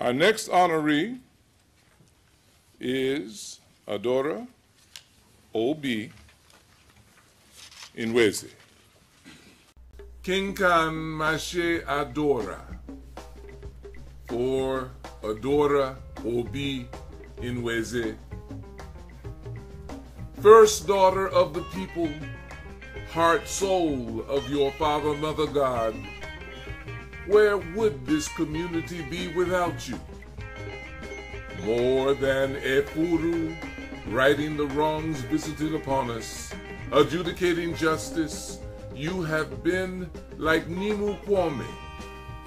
Our next honoree is Adora O.B. Nwesi. Kinkan Mashe Adora, or Adora O.B. Nwesi, first daughter of the people, heart, soul of your Father, Mother God, where would this community be without you? More than a furu, righting the wrongs visited upon us, adjudicating justice, you have been like Nimu Kwame,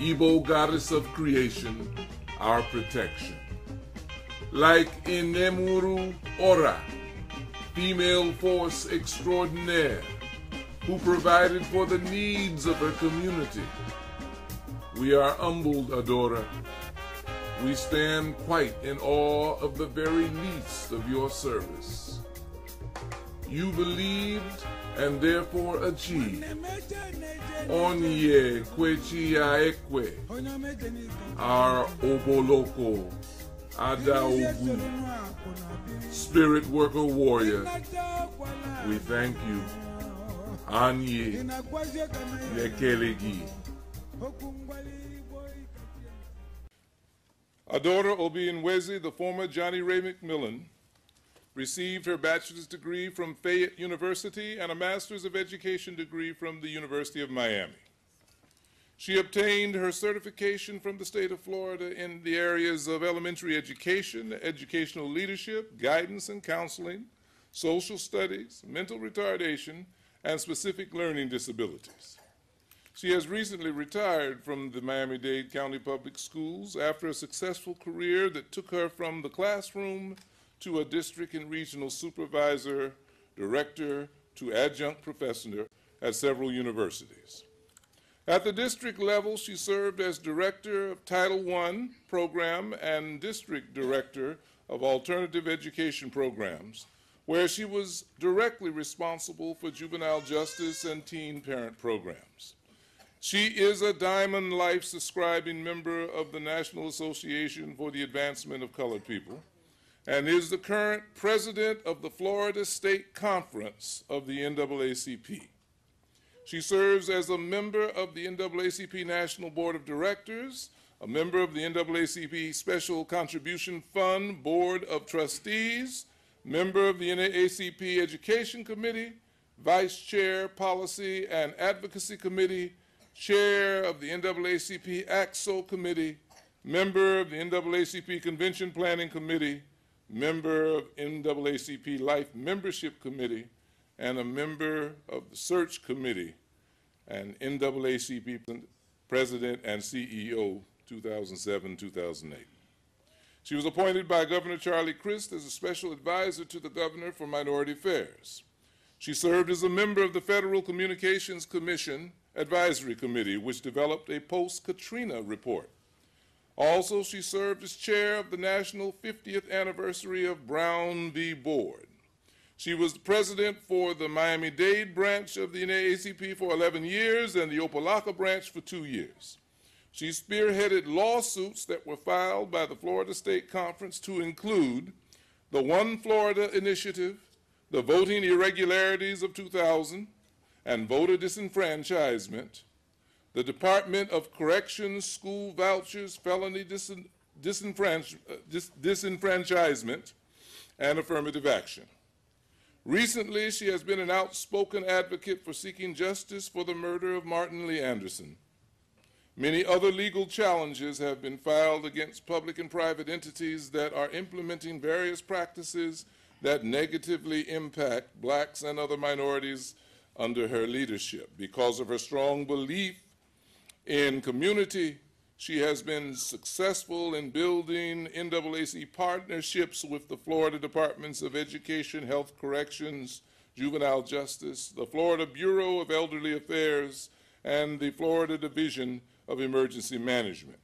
Igbo goddess of creation, our protection. Like Inemuru Ora, female force extraordinaire, who provided for the needs of her community. We are humbled, Adora. We stand quite in awe of the very least of your service. You believed and therefore achieved. Onye Kwechi Ekwe, our Oboloko, Adaogu, spirit worker warrior, we thank you. Anye Yekelegi. Adora O.B. Nwesi, the former Johnny Ray McMillan, received her bachelor's degree from Fayette University and a master's of education degree from the University of Miami. She obtained her certification from the state of Florida in the areas of elementary education, educational leadership, guidance and counseling, social studies, mental retardation, and specific learning disabilities. She has recently retired from the Miami-Dade County Public Schools after a successful career that took her from the classroom to a district and regional supervisor, director, to adjunct professor at several universities. At the district level, she served as director of Title I program and district director of alternative education programs, where she was directly responsible for juvenile justice and teen parent programs. She is a Diamond Life subscribing member of the National Association for the Advancement of Colored People and is the current president of the Florida State Conference of the NAACP. She serves as a member of the NAACP National Board of Directors, a member of the NAACP Special Contribution Fund Board of Trustees, member of the NAACP Education Committee, Vice Chair, Policy and Advocacy Committee, Chair of the NAACP ACSO Committee, member of the NAACP Convention Planning Committee, member of NAACP Life Membership Committee, and a member of the Search Committee and NAACP President and CEO 2007-2008. She was appointed by Governor Charlie Crist as a special advisor to the Governor for Minority Affairs. She served as a member of the Federal Communications Commission Advisory Committee, which developed a post-Katrina report. Also, she served as chair of the National 50th Anniversary of Brown v. Board. She was the president for the Miami-Dade branch of the NAACP for 11 years and the Opelika branch for 2 years. She spearheaded lawsuits that were filed by the Florida State Conference to include the One Florida Initiative, the voting irregularities of 2000, and voter disenfranchisement, the Department of Corrections school vouchers, felony disenfranchisement, and affirmative action. Recently, she has been an outspoken advocate for seeking justice for the murder of Martin Lee Anderson. Many other legal challenges have been filed against public and private entities that are implementing various practices that negatively impact blacks and other minorities under her leadership. Because of her strong belief in community, she has been successful in building NAACP partnerships with the Florida Departments of Education, Health Corrections, Juvenile Justice, the Florida Bureau of Elderly Affairs, and the Florida Division of Emergency Management.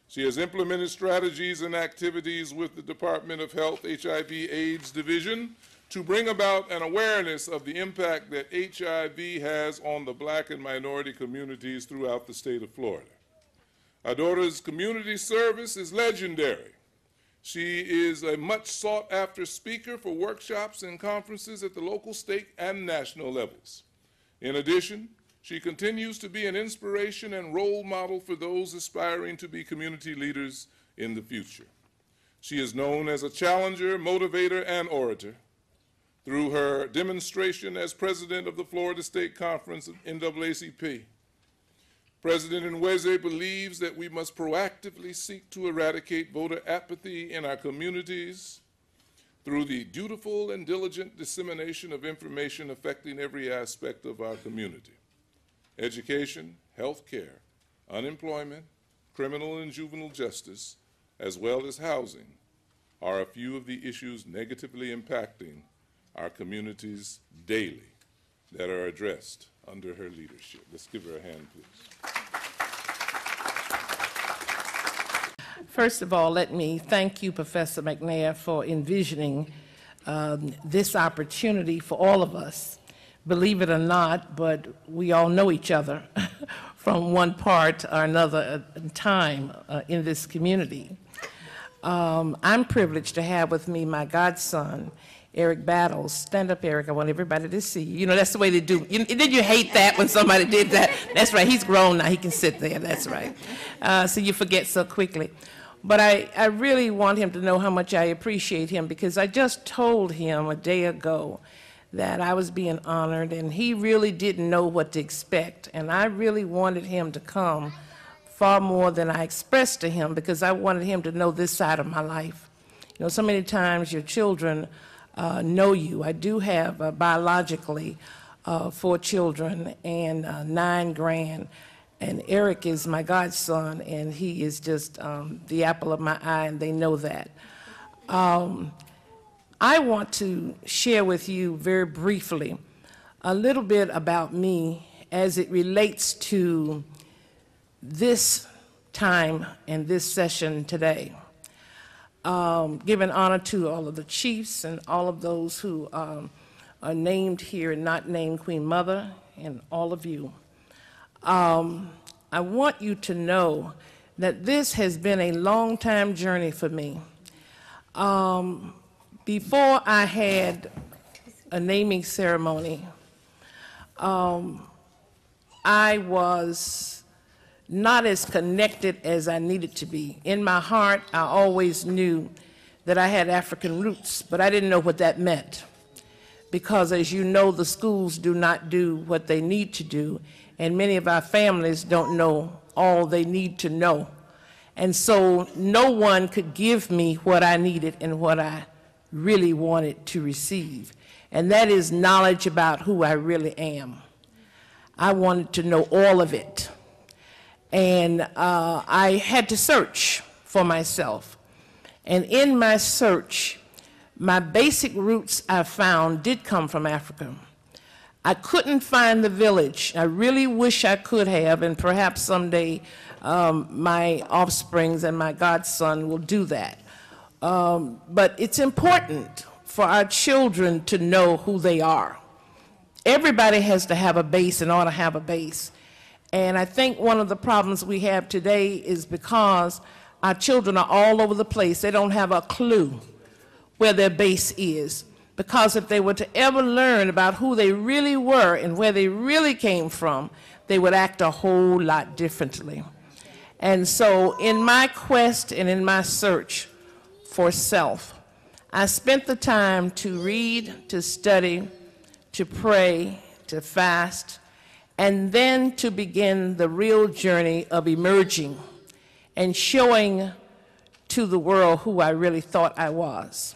She has implemented strategies and activities with the Department of Health HIV/AIDS Division to bring about an awareness of the impact that HIV has on the black and minority communities throughout the state of Florida. Adora's community service is legendary. She is a much sought-after speaker for workshops and conferences at the local, state, and national levels. In addition, she continues to be an inspiration and role model for those aspiring to be community leaders in the future. She is known as a challenger, motivator, and orator. Through her demonstration as president of the Florida State Conference of NAACP, President Nwesi believes that we must proactively seek to eradicate voter apathy in our communities through the dutiful and diligent dissemination of information affecting every aspect of our community. Education, health care, unemployment, criminal and juvenile justice, as well as housing, are a few of the issues negatively impacting our communities daily that are addressed under her leadership. Let's give her a hand, please. First of all, let me thank you, Professor McNair, for envisioning this opportunity for all of us. Believe it or not, but we all know each other from one part or another time in this community. I'm privileged to have with me my godson, Eric Battles. Stand up, Eric. I want everybody to see you. You know, that's the way they do. Did you hate that when somebody did that? That's right. He's grown now. He can sit there. That's right. So you forget so quickly. But I really want him to know how much I appreciate him, because I just told him a day ago that I was being honored, and he really didn't know what to expect. And I really wanted him to come far more than I expressed to him, because I wanted him to know this side of my life. You know, so many times your children know you. I do have biologically 4 children and 9 grand. And Eric is my godson, and he is just the apple of my eye, and they know that. I want to share with you very briefly a little bit about me as it relates to this time and this session today. Giving honor to all of the chiefs and all of those who are named here and not named, Queen Mother, and all of you. I want you to know that this has been a long-time journey for me. Before I had a naming ceremony, I was not as connected as I needed to be. In my heart, I always knew that I had African roots, but I didn't know what that meant. Because as you know, the schools do not do what they need to do, and many of our families don't know all they need to know. And so no one could give me what I needed and what I really wanted to receive. And that is knowledge about who I really am. I wanted to know all of it. And I had to search for myself. And in my search, my basic roots I found did come from Africa. I couldn't find the village. I really wish I could have, and perhaps someday my offsprings and my godson will do that. But it's important for our children to know who they are. Everybody has to have a base and ought to have a base. And I think one of the problems we have today is because our children are all over the place. They don't have a clue where their base is. Because if they were to ever learn about who they really were and where they really came from, they would act a whole lot differently. And so in my quest and in my search for self, I spent the time to read, to study, to pray, to fast, and then to begin the real journey of emerging and showing to the world who I really thought I was.